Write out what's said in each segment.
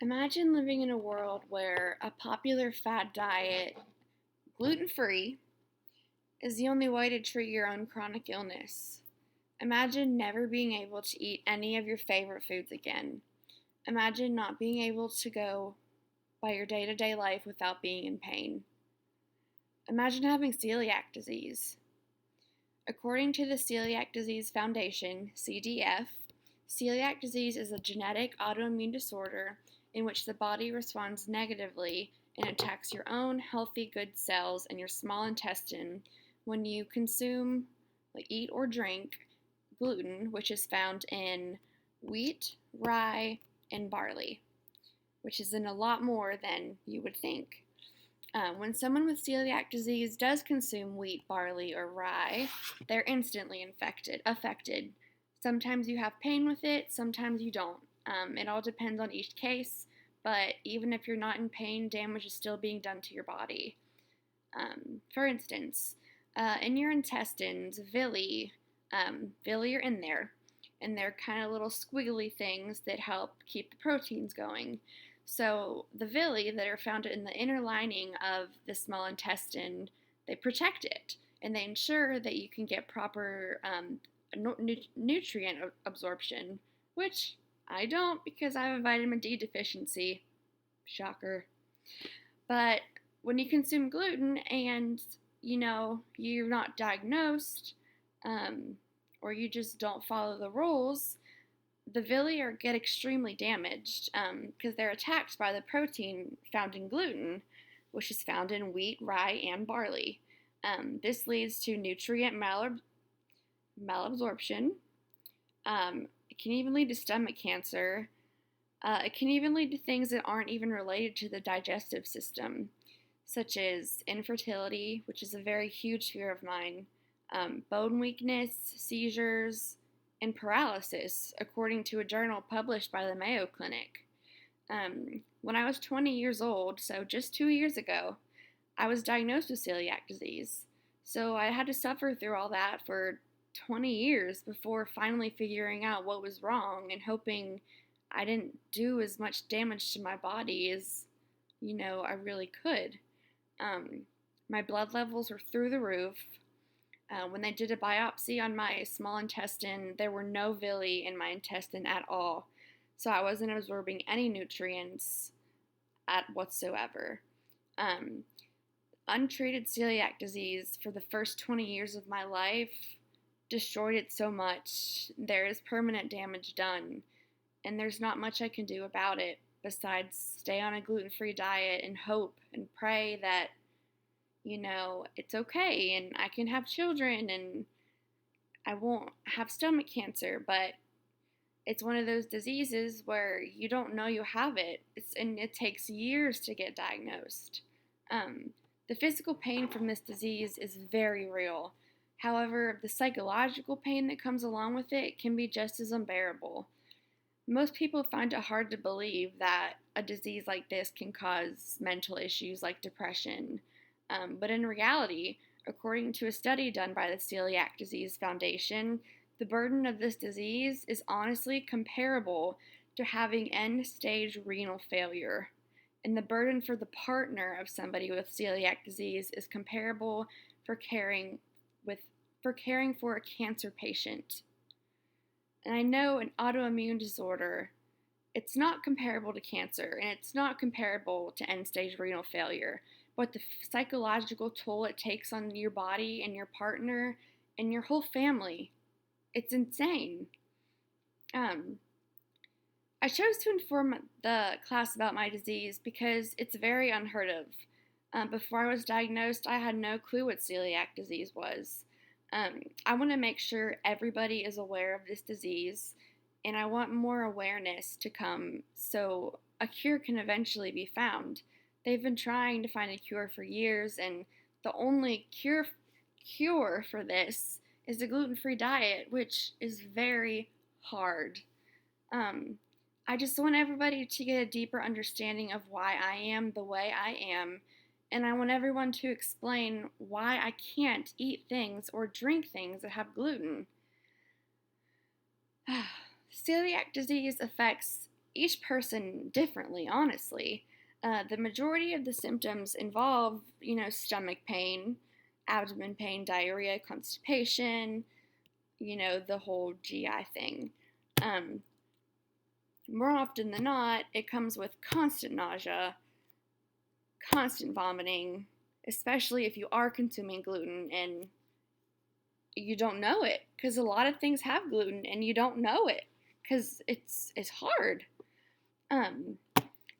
Imagine living in a world where a popular fad diet, gluten free, is the only way to treat your own chronic illness. Imagine never being able to eat any of your favorite foods again. Imagine not being able to go by your day to day life without being in pain. Imagine having celiac disease. According to the Celiac Disease Foundation, CDF, celiac disease is a genetic autoimmune disorder in which the body responds negatively and attacks your own healthy good cells in your small intestine when you consume, eat or drink gluten, which is found in wheat, rye, and barley, which is in a lot more than you would think. When someone with celiac disease does consume wheat, barley, or rye, they're instantly affected. Sometimes you have pain with it, sometimes you don't. It all depends on each case, but even if you're not in pain, damage is still being done to your body. For instance, in your intestines, villi are in there, and they're kind of little squiggly things that help keep the proteins going. So the villi that are found in the inner lining of the small intestine, they protect it, and they ensure that you can get proper nutrient absorption, which I don't because I have a vitamin D deficiency. Shocker. But when you consume gluten and you're not diagnosed, or you just don't follow the rules, the villi get extremely damaged because they're attacked by the protein found in gluten, which is found in wheat, rye, and barley. This leads to nutrient malabsorption. It can even lead to stomach cancer. It can even lead to things that aren't even related to the digestive system, such as infertility, which is a very huge fear of mine, bone weakness, seizures, and paralysis, according to a journal published by the Mayo Clinic. When I was 20 years old, so just 2 years ago, I was diagnosed with celiac disease. So I had to suffer through all that for 20 years before finally figuring out what was wrong and hoping I didn't do as much damage to my body as, I really could. My blood levels were through the roof. When they did a biopsy on my small intestine, there were no villi in my intestine at all. So I wasn't absorbing any nutrients whatsoever. Untreated celiac disease for the first 20 years of my life destroyed it so much. There is permanent damage done, and there's not much I can do about it besides stay on a gluten-free diet and hope and pray that it's okay and I can have children and I won't have stomach cancer. But it's one of those diseases where you don't know you have it. And it takes years to get diagnosed. The physical pain from this disease is very real. However, the psychological pain that comes along with it can be just as unbearable. Most people find it hard to believe that a disease like this can cause mental issues like depression. But in reality, according to a study done by the Celiac Disease Foundation, the burden of this disease is honestly comparable to having end-stage renal failure. And the burden for the partner of somebody with celiac disease is comparable for caring for a cancer patient. And I know an autoimmune disorder, it's not comparable to cancer, and it's not comparable to end-stage renal failure. But the psychological toll it takes on your body and your partner and your whole family, it's insane. I chose to inform the class about my disease because it's very unheard of. Before I was diagnosed, I had no clue what celiac disease was. I want to make sure everybody is aware of this disease, and I want more awareness to come so a cure can eventually be found. They've been trying to find a cure for years, and the only cure for this is a gluten-free diet, which is very hard. I just want everybody to get a deeper understanding of why I am the way I am, and I want everyone to explain why I can't eat things or drink things that have gluten. Celiac disease affects each person differently, honestly. The majority of the symptoms involve, stomach pain, abdomen pain, diarrhea, constipation, the whole GI thing. Um, More often than not, it comes with constant nausea, constant vomiting, especially if you are consuming gluten and you don't know it, because a lot of things have gluten and you don't know it because it's hard. Um,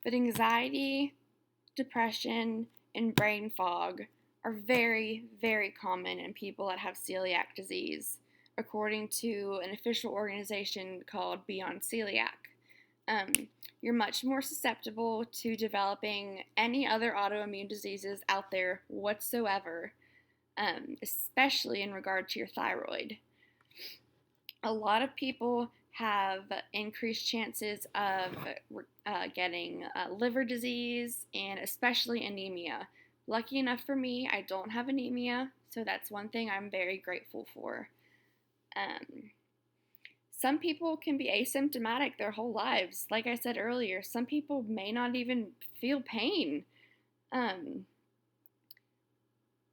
but anxiety, depression, and brain fog are very, very common in people that have celiac disease, according to an official organization called Beyond Celiac. Um, you're much more susceptible to developing any other autoimmune diseases out there whatsoever, especially in regard to your thyroid. A lot of people have increased chances of getting liver disease and especially anemia. Lucky enough for me, I don't have anemia, so that's one thing I'm very grateful for. Um, some people can be asymptomatic their whole lives. Like I said earlier, some people may not even feel pain. Um,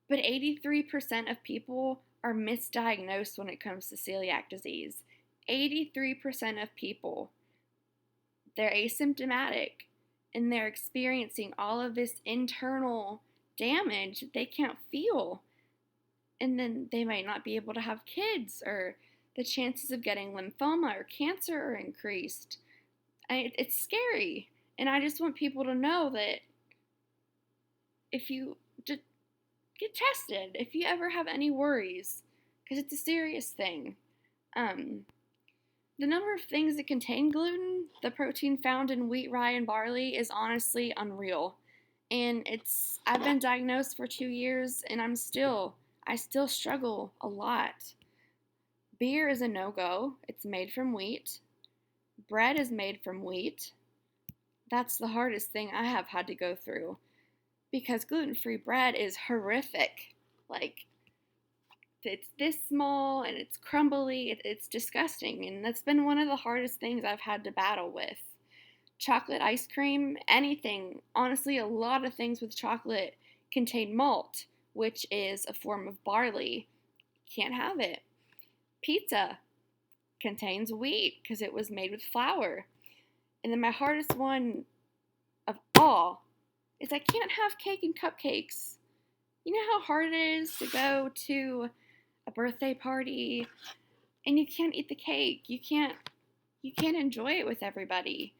but 83% of people are misdiagnosed when it comes to celiac disease. 83% of people, they're asymptomatic and they're experiencing all of this internal damage that they can't feel. And then they might not be able to have kids, or the chances of getting lymphoma or cancer are increased. It's scary. And I just want people to know that if you just get tested, if you ever have any worries, because it's a serious thing. The number of things that contain gluten, the protein found in wheat, rye, and barley, is honestly unreal. And I've been diagnosed for 2 years, and I still struggle a lot. Beer is a no-go. It's made from wheat. Bread is made from wheat. That's the hardest thing I have had to go through, because gluten-free bread is horrific. Like, it's this small and it's crumbly. It's disgusting, and that's been one of the hardest things I've had to battle with. Chocolate ice cream, anything, honestly, a lot of things with chocolate contain malt, which is a form of barley. Can't have it. Pizza contains wheat because it was made with flour. And then my hardest one of all is I can't have cake and cupcakes. You know how hard it is to go to a birthday party and you can't eat the cake. You can't enjoy it with everybody.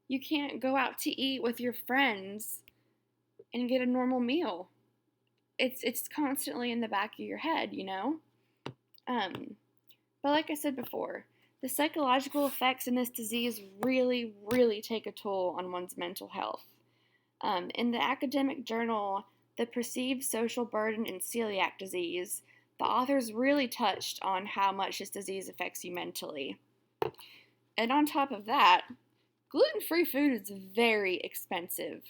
You can't go out to eat with your friends and get a normal meal. It's constantly in the back of your head, you know? But like I said before, the psychological effects in this disease really, really take a toll on one's mental health. In the academic journal, The Perceived Social Burden in Celiac Disease, the authors really touched on how much this disease affects you mentally. And on top of that, gluten-free food is very expensive.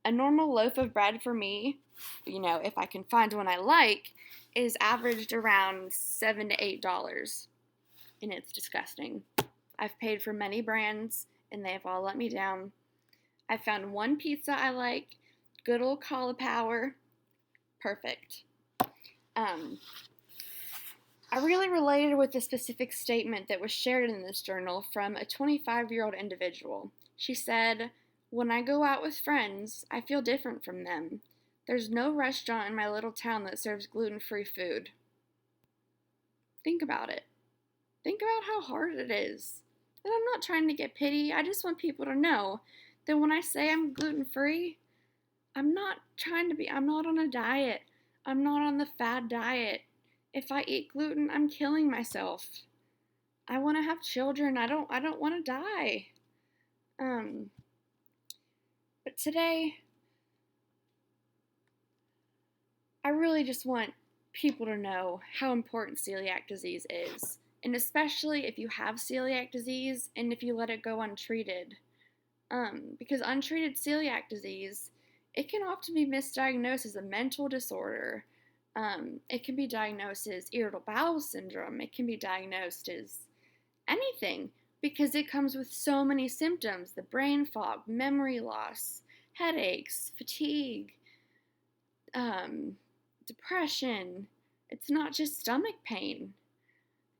A normal loaf of bread for me, if I can find one I like, is averaged around $7 to $8. And it's disgusting. I've paid for many brands, and they've all let me down. I found one pizza I like, good old cauliflower, perfect. I really related with the specific statement that was shared in this journal from a 25-year-old individual. She said, "When I go out with friends, I feel different from them. There's no restaurant in my little town that serves gluten-free food." Think about it. Think about how hard it is. And I'm not trying to get pity. I just want people to know that when I say I'm gluten-free, I'm not on a diet. I'm not on the fad diet. If I eat gluten, I'm killing myself. I want to have children. I don't want to die. But today, I really just want people to know how important celiac disease is. And especially if you have celiac disease and if you let it go untreated. Because untreated celiac disease, it can often be misdiagnosed as a mental disorder. It can be diagnosed as irritable bowel syndrome. It can be diagnosed as anything. because it comes with so many symptoms: the brain fog, memory loss, headaches, fatigue, um, depression. It's not just stomach pain.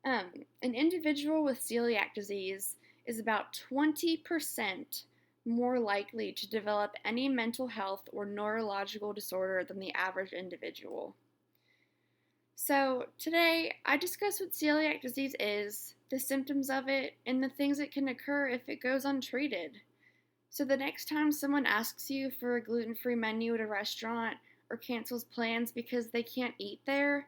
An individual with celiac disease is about 20% more likely to develop any mental health or neurological disorder than the average individual. So, today I discuss what celiac disease is, the symptoms of it, and the things that can occur if it goes untreated. So, the next time someone asks you for a gluten free menu at a restaurant or cancels plans because they can't eat there,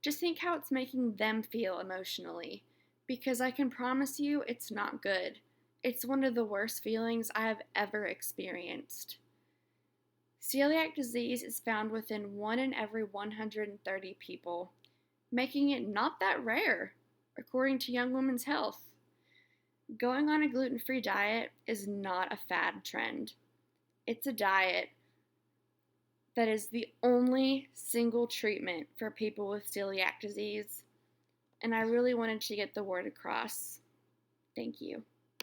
just think how it's making them feel emotionally. Because I can promise you it's not good. It's one of the worst feelings I have ever experienced. Celiac disease is found within 1 in every 130 people, making it not that rare, according to Young Women's Health. Going on a gluten free diet is not a fad trend. It's a diet that is the only single treatment for people with celiac disease, and I really wanted to get the word across. Thank you.